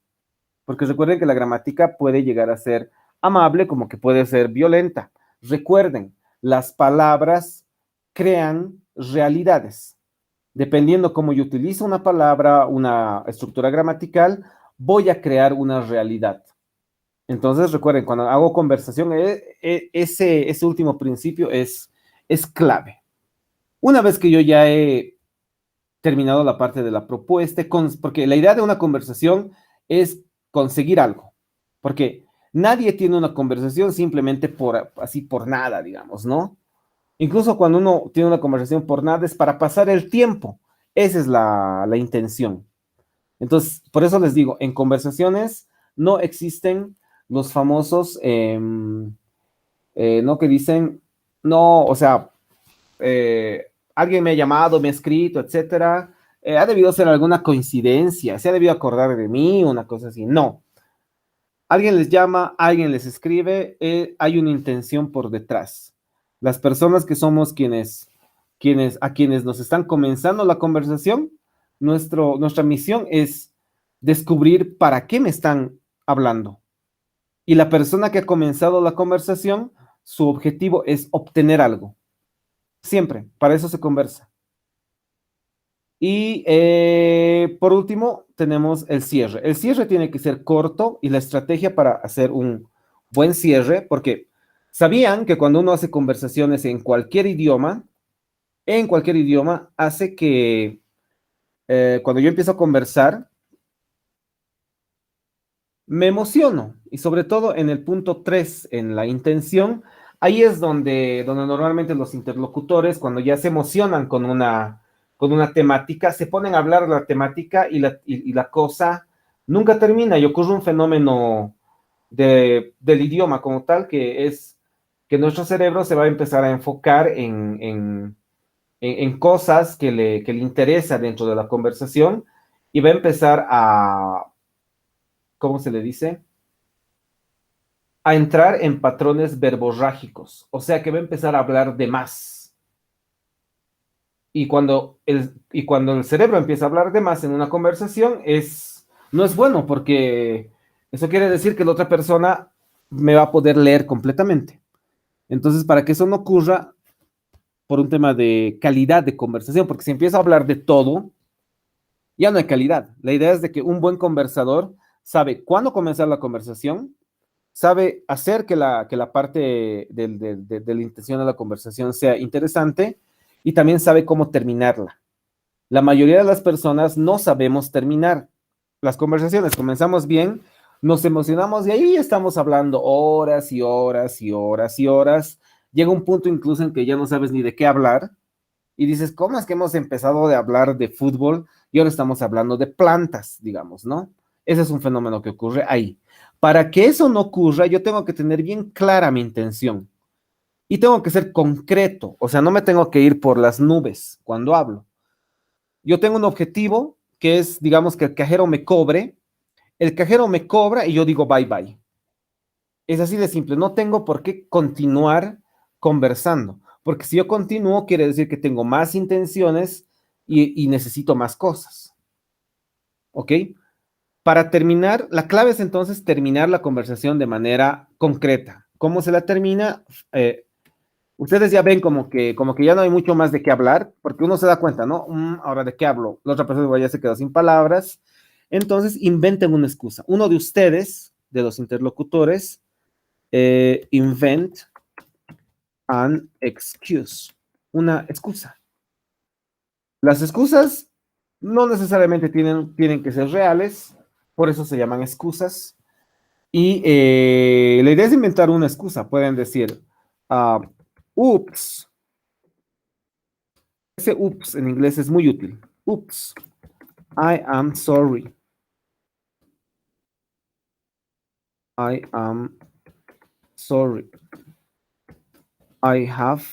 [SPEAKER 1] Porque recuerden que la gramática puede llegar a ser amable como que puede ser violenta. Recuerden, las palabras crean realidades. Dependiendo cómo yo utilizo una palabra, una estructura gramatical, voy a crear una realidad. Entonces, recuerden, cuando hago conversación, ese último principio es clave. Una vez que yo ya he terminado la parte de la propuesta, porque la idea de una conversación es conseguir algo, porque nadie tiene una conversación simplemente así por nada, digamos, ¿no? Incluso cuando uno tiene una conversación por nada es para pasar el tiempo. Esa es la intención. Entonces, por eso les digo, en conversaciones no existen los famosos, ¿no? Que dicen, no, o sea, alguien me ha llamado, me ha escrito, etcétera. Ha debido ser alguna coincidencia, se ha debido acordar de mí, una cosa así. No. Alguien les llama, alguien les escribe, hay una intención por detrás. Las personas que somos a quienes nos están comenzando la conversación, nuestra misión es descubrir para qué me están hablando. Y la persona que ha comenzado la conversación, su objetivo es obtener algo. Siempre, para eso se conversa. Y por último, tenemos el cierre. El cierre tiene que ser corto y la estrategia para hacer un buen cierre, porque sabían que cuando uno hace conversaciones en cualquier idioma, hace que cuando yo empiezo a conversar, me emociono. Y sobre todo en el punto 3, en la intención, ahí es donde normalmente los interlocutores, cuando ya se emocionan con una temática, se ponen a hablar de la temática y la cosa nunca termina y ocurre un fenómeno del idioma como tal, que es que nuestro cerebro se va a empezar a enfocar en cosas que le interesa dentro de la conversación y va a empezar a, ¿cómo se le dice? A entrar en patrones verborrágicos, o sea que va a empezar a hablar de más. Y cuando el cerebro empieza a hablar de más en una conversación, no es bueno porque eso quiere decir que la otra persona me va a poder leer completamente. Entonces, para que eso no ocurra, por un tema de calidad de conversación, porque si empieza a hablar de todo, ya no hay calidad. La idea es de que un buen conversador sabe cuándo comenzar la conversación, sabe hacer que la parte de la intención de la conversación sea interesante y también sabe cómo terminarla. La mayoría de las personas no sabemos terminar las conversaciones. Comenzamos bien, nos emocionamos y ahí estamos hablando horas y horas y horas y horas. Llega un punto incluso en que ya no sabes ni de qué hablar y dices, ¿cómo es que hemos empezado de hablar de fútbol y ahora estamos hablando de plantas, digamos, ¿no? Ese es un fenómeno que ocurre ahí. Para que eso no ocurra, yo tengo que tener bien clara mi intención y tengo que ser concreto, o sea, no me tengo que ir por las nubes cuando hablo. Yo tengo un objetivo que es, digamos, que el cajero me cobra y yo digo bye bye. Es así de simple, no tengo por qué continuar conversando, porque si yo continúo quiere decir que tengo más intenciones y necesito más cosas, ¿ok? Para terminar, la clave es entonces terminar la conversación de manera concreta. ¿Cómo se la termina? Ustedes ya ven como que ya no hay mucho más de qué hablar, porque uno se da cuenta, ¿no? Ahora de qué hablo. La otra persona ya se quedó sin palabras. Entonces, inventen una excusa. Uno de ustedes, de los interlocutores, invent an excuse, una excusa. Las excusas no necesariamente tienen que ser reales, por eso se llaman excusas. Y la idea es inventar una excusa. Pueden decir, ups, ese ups en inglés es muy útil. Ups, I am sorry. I am sorry. I have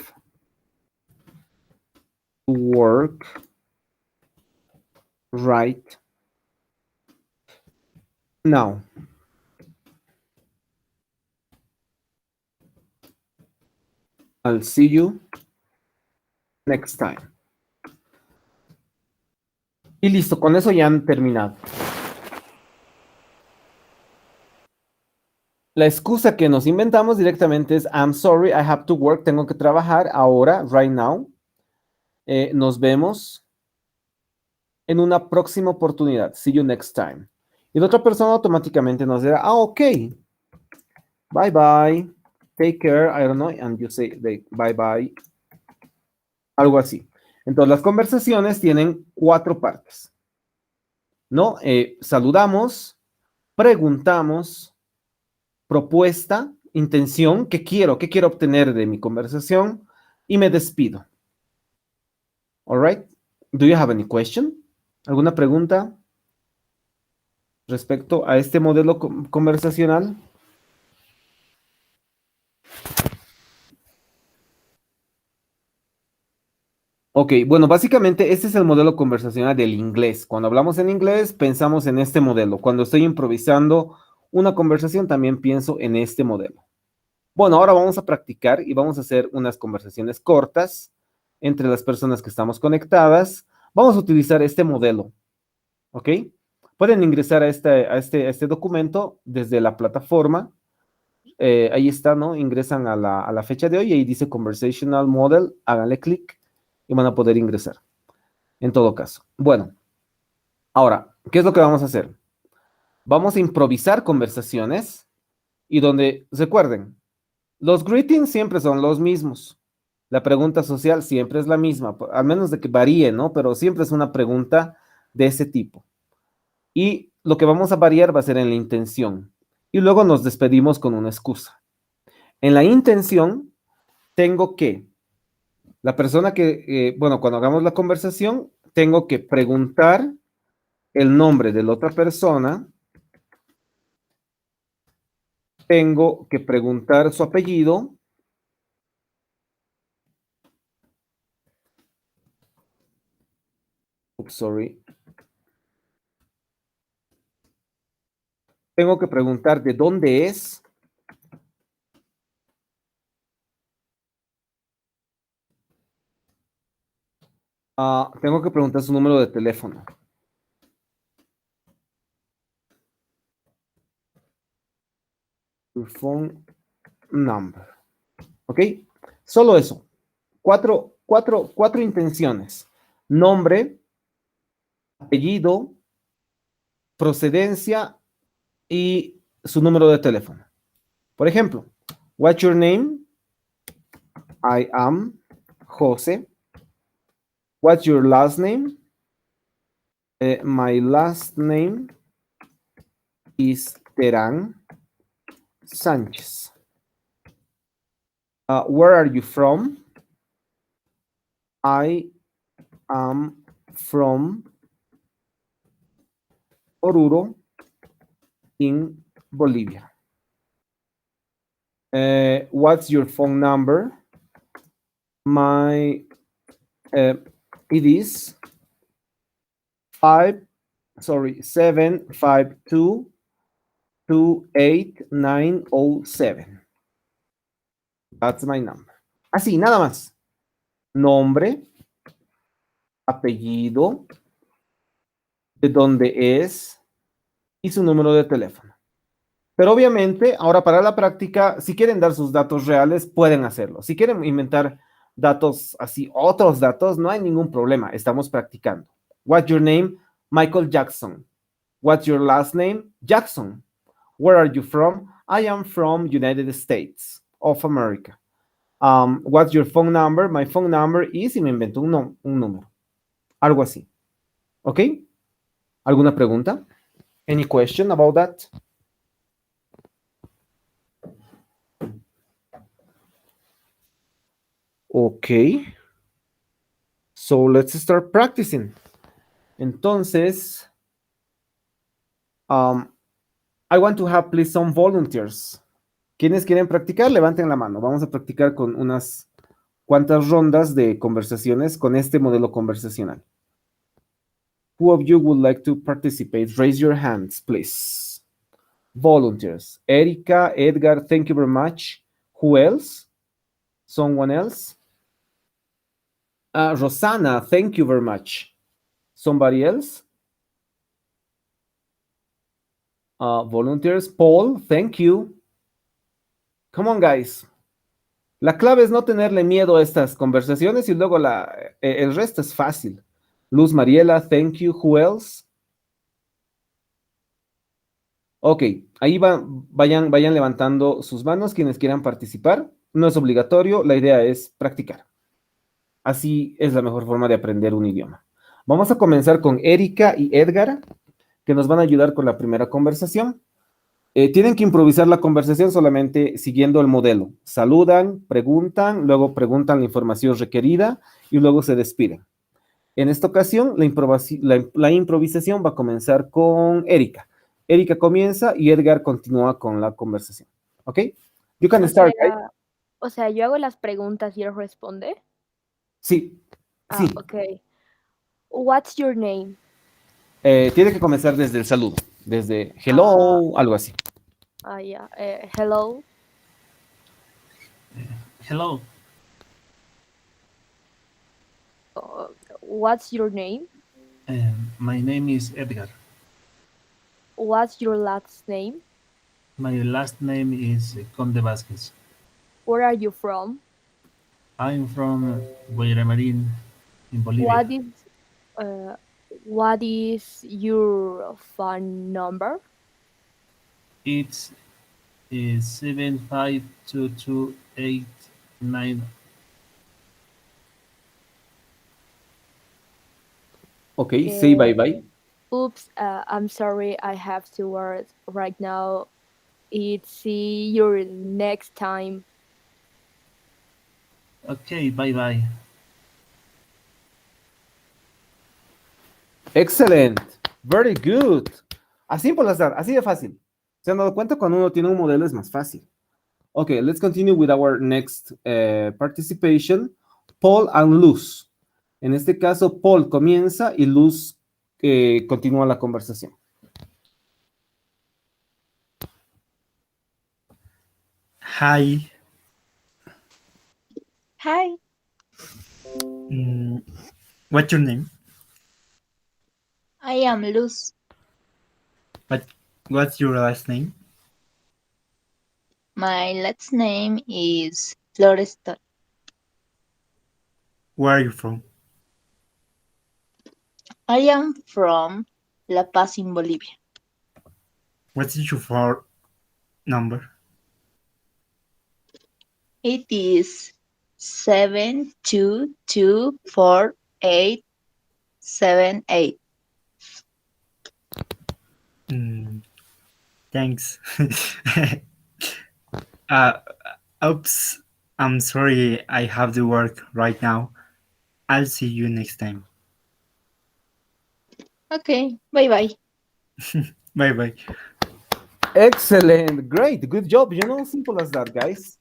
[SPEAKER 1] to work right now. I'll see you next time. Y listo, con eso ya han terminado. La excusa que nos inventamos directamente es I'm sorry, I have to work, tengo que trabajar ahora, right now. Nos vemos en una próxima oportunidad. See you next time. Y la otra persona automáticamente nos dirá, ok, bye bye, take care, I don't know, and you say bye bye, algo así. Entonces las conversaciones tienen 4 partes, ¿no? Saludamos, preguntamos, propuesta, intención, qué quiero obtener de mi conversación y me despido. All right? Do you have any question? ¿Alguna pregunta respecto a este modelo conversacional? Ok, bueno, básicamente este es el modelo conversacional del inglés. Cuando hablamos en inglés, pensamos en este modelo. Cuando estoy improvisando una conversación, también pienso en este modelo. Bueno, ahora vamos a practicar y vamos a hacer unas conversaciones cortas entre las personas que estamos conectadas. Vamos a utilizar este modelo, ¿ok? Pueden ingresar a este documento desde la plataforma. Ahí está, ¿no? Ingresan a la fecha de hoy y ahí dice Conversational Model. Háganle clic y van a poder ingresar. En todo caso. Bueno, ahora, ¿qué es lo que vamos a hacer? Vamos a improvisar conversaciones y donde, recuerden, los greetings siempre son los mismos. La pregunta social siempre es la misma, al menos de que varíe, ¿no? Pero siempre es una pregunta de ese tipo. Y lo que vamos a variar va a ser en la intención. Y luego nos despedimos con una excusa. En la intención, tengo que, la persona que, bueno, cuando hagamos la conversación, tengo que preguntar el nombre de la otra persona, tengo que preguntar su apellido, oops, sorry, tengo que preguntar de dónde es, tengo que preguntar su número de teléfono. Your phone number. ¿Ok? Solo eso. Cuatro intenciones. Nombre, apellido, procedencia y su número de teléfono. Por ejemplo, what's your name? I am Jose. What's your last name? My last name is Terán Sánchez. Where are you from? I am from Oruro in Bolivia. What's your phone number? My it is 752-28907. That's my number. Así, nada más. Nombre, apellido, de dónde es y su número de teléfono. Pero obviamente, ahora para la práctica, si quieren dar sus datos reales, pueden hacerlo. Si quieren inventar datos así, otros datos, no hay ningún problema. Estamos practicando. What's your name? Michael Jackson. What's your last name? Jackson. Where are you from? I am from United States of America. What's your phone number? My phone number is, y me invento un número. Algo así. ¿Ok? ¿Alguna pregunta? Any question about that? Okay. So let's start practicing. Entonces, I want to have please some volunteers. ¿Quiénes quieren practicar? Levanten la mano. Vamos a practicar con unas cuantas rondas de conversaciones con este modelo conversacional. Who of you would like to participate? Raise your hands, please. Volunteers. Erika, Edgar, thank you very much. Who else? Someone else? Rosanna, thank you very much. Somebody else? Volunteers. Paul, thank you. Come on, guys. La clave es no tenerle miedo a estas conversaciones y luego el resto es fácil. Luz Mariela, thank you. Who else? Ok, ahí vayan levantando sus manos quienes quieran participar. No es obligatorio, la idea es practicar. Así es la mejor forma de aprender un idioma. Vamos a comenzar con Erika y Edgar, que nos van a ayudar con la primera conversación. Tienen que improvisar la conversación solamente siguiendo el modelo. Saludan, preguntan, luego preguntan la información requerida y luego se despiden. En esta ocasión, la improvisación va a comenzar con Erika. Erika comienza y Edgar continúa con la conversación. ¿Ok? You can start, right?
[SPEAKER 2] O sea, yo hago las preguntas y él responde.
[SPEAKER 1] Sí. Sí.
[SPEAKER 2] Ok. What's your name?
[SPEAKER 1] Tiene que comenzar desde el saludo. Desde hello, algo así.
[SPEAKER 2] Yeah. Hello.
[SPEAKER 3] Hello.
[SPEAKER 2] What's your name?
[SPEAKER 3] My name is Edgar.
[SPEAKER 2] What's your last name?
[SPEAKER 3] My last name is Conde Vasquez.
[SPEAKER 2] Where are you from?
[SPEAKER 3] I'm from Boyaramarin in Bolivia.
[SPEAKER 2] What is your phone number?
[SPEAKER 3] It's 7522889.
[SPEAKER 1] Ok, say bye bye.
[SPEAKER 2] Oops, I'm sorry, I have to work right now. It's see you next time.
[SPEAKER 3] Okay, bye bye.
[SPEAKER 1] Excellent. Very good. As simple as that. Así de fácil. ¿Se han dado cuenta? Cuando uno tiene un modelo es más fácil. Okay, let's continue with our next participation. Paul and Luz. En este caso, Paul comienza y Luz continúa la conversación.
[SPEAKER 4] Hi.
[SPEAKER 5] Hi,
[SPEAKER 4] What's your name?
[SPEAKER 5] I am Luz.
[SPEAKER 4] What's your last name?
[SPEAKER 5] My last name is Florestor.
[SPEAKER 4] Where are you from?
[SPEAKER 5] I am from La Paz in Bolivia.
[SPEAKER 4] What's your phone number?
[SPEAKER 5] It is 7224878.
[SPEAKER 4] Thanks. Oops. I'm sorry. I have to work right now. I'll see you next time.
[SPEAKER 5] Okay, bye bye.
[SPEAKER 4] Bye bye.
[SPEAKER 1] Excellent. Great. Good job. Simple as that, guys.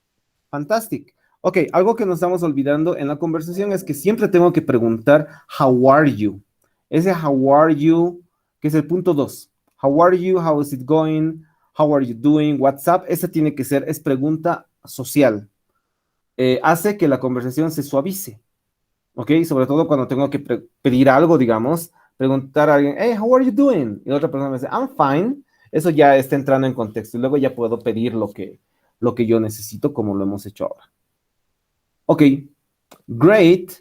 [SPEAKER 1] Fantastic. Ok, algo que nos estamos olvidando en la conversación es que siempre tengo que preguntar, how are you? Ese how are you, que es el punto 2. How are you? How is it going? How are you doing? What's up? Esa tiene que ser, es pregunta social. Hace que la conversación se suavice. Ok, sobre todo cuando tengo que pedir algo, digamos, preguntar a alguien, hey, how are you doing? Y la otra persona me dice, I'm fine. Eso ya está entrando en contexto. Y luego ya puedo pedir lo que yo necesito, como lo hemos hecho ahora. Ok, great.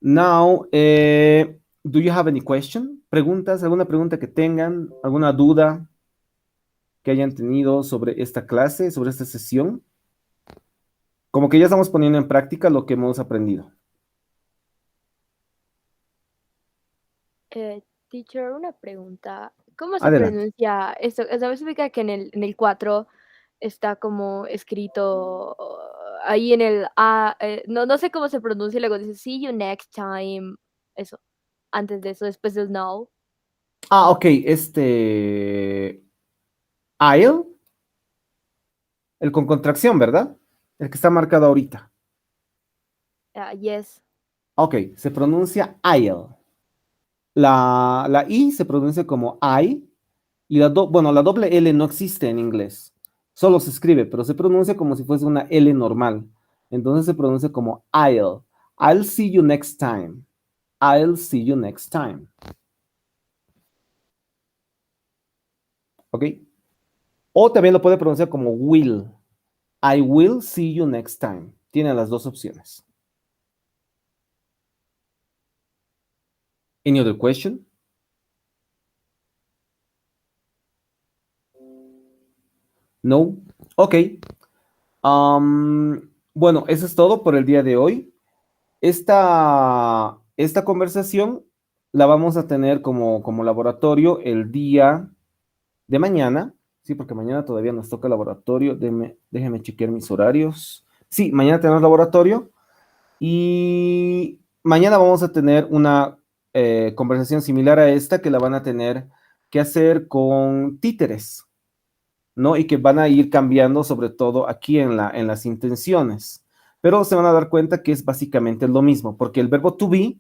[SPEAKER 1] Now, do you have any question? ¿Preguntas? ¿Alguna pregunta que tengan? ¿Alguna duda que hayan tenido sobre esta clase, sobre esta sesión? Como que ya estamos poniendo en práctica lo que hemos aprendido.
[SPEAKER 2] Teacher, una pregunta. ¿Cómo se
[SPEAKER 1] Adelante.
[SPEAKER 2] pronuncia esto? ¿Sabes que en el 4 está como escrito ahí en el A? No sé cómo se pronuncia y luego dice, see you next time. Eso. Antes de eso, después del no.
[SPEAKER 1] Ah, ok, I'll, el con contracción, ¿verdad? El que está marcado ahorita.
[SPEAKER 2] Yes.
[SPEAKER 1] Ok, se pronuncia I'll. La I se pronuncia como I, y la doble L no existe en inglés. Solo se escribe, pero se pronuncia como si fuese una L normal. Entonces se pronuncia como I'll. I'll see you next time. I'll see you next time. ¿Ok? O también lo puede pronunciar como will. I will see you next time. Tiene las dos opciones. Any other question? No. Ok. Bueno, eso es todo por el día de hoy. Esta conversación la vamos a tener como laboratorio el día de mañana. Sí, porque mañana todavía nos toca laboratorio. Déjeme chequear mis horarios. Sí, mañana tenemos laboratorio. Y mañana vamos a tener una conversación similar a esta que la van a tener que hacer con títeres, ¿no? Y que van a ir cambiando sobre todo aquí en las intenciones. Pero se van a dar cuenta que es básicamente lo mismo, porque el verbo to be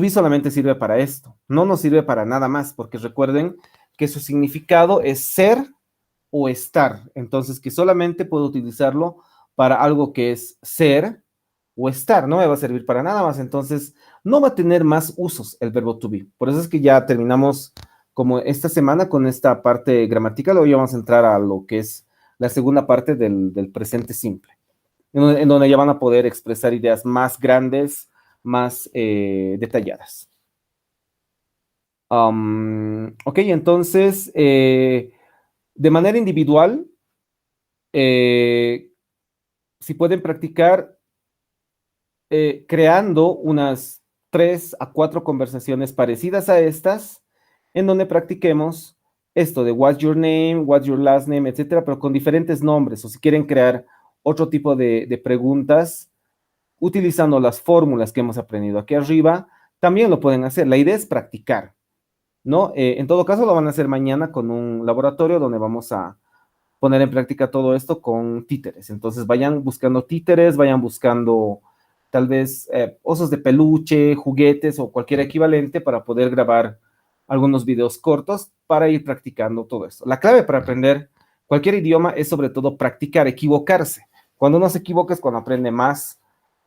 [SPEAKER 1] solamente sirve para esto, no nos sirve para nada más, porque recuerden que su significado es ser o estar, entonces que solamente puedo utilizarlo para algo que es ser o estar, no me va a servir para nada más, entonces no va a tener más usos el verbo to be. Por eso es que ya terminamos como esta semana con esta parte gramatical. Hoy vamos a entrar a lo que es la segunda parte del presente simple, en donde ya van a poder expresar ideas más grandes, más detalladas. Ok, entonces, de manera individual, si pueden practicar creando unas 3 a 4 conversaciones parecidas a estas en donde practiquemos esto de what's your name, what's your last name, etcétera, pero con diferentes nombres, o si quieren crear otro tipo de preguntas utilizando las fórmulas que hemos aprendido aquí arriba, también lo pueden hacer. La idea es practicar, ¿no? En todo caso, lo van a hacer mañana con un laboratorio donde vamos a poner en práctica todo esto con títeres. Entonces, vayan buscando títeres, vayan buscando tal vez osos de peluche, juguetes o cualquier equivalente para poder grabar algunos videos cortos para ir practicando todo esto. La clave para aprender cualquier idioma es sobre todo practicar, equivocarse. Cuando uno se equivoca es cuando aprende más,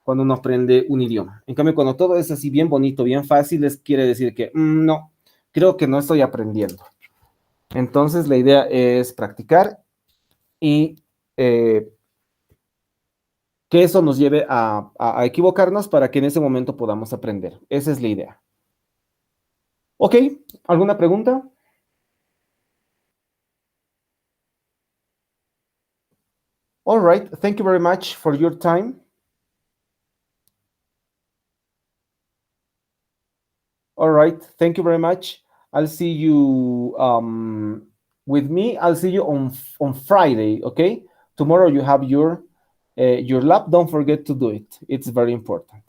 [SPEAKER 1] cuando uno aprende un idioma. En cambio, cuando todo es así bien bonito, bien fácil, quiere decir que no, creo que no estoy aprendiendo. Entonces, la idea es practicar y que eso nos lleve a equivocarnos para que en ese momento podamos aprender. Esa es la idea. Ok, ¿alguna pregunta? All right, thank you very much for your time. All right, thank you very much. I'll see you with me. I'll see you on Friday, okay? Tomorrow you have your lab. Don't forget to do it. It's very important.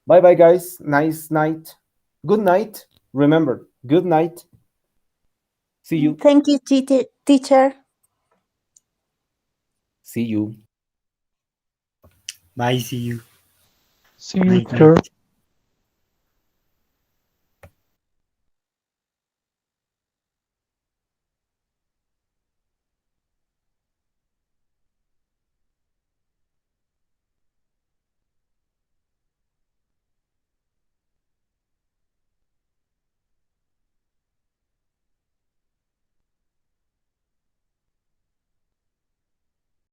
[SPEAKER 1] Bye-bye, guys. Nice night. Good night. Remember, good night. See you.
[SPEAKER 6] Thank you, teacher.
[SPEAKER 1] See you.
[SPEAKER 4] Bye, see you.
[SPEAKER 7] See you,
[SPEAKER 4] Night,
[SPEAKER 7] teacher.
[SPEAKER 4] night.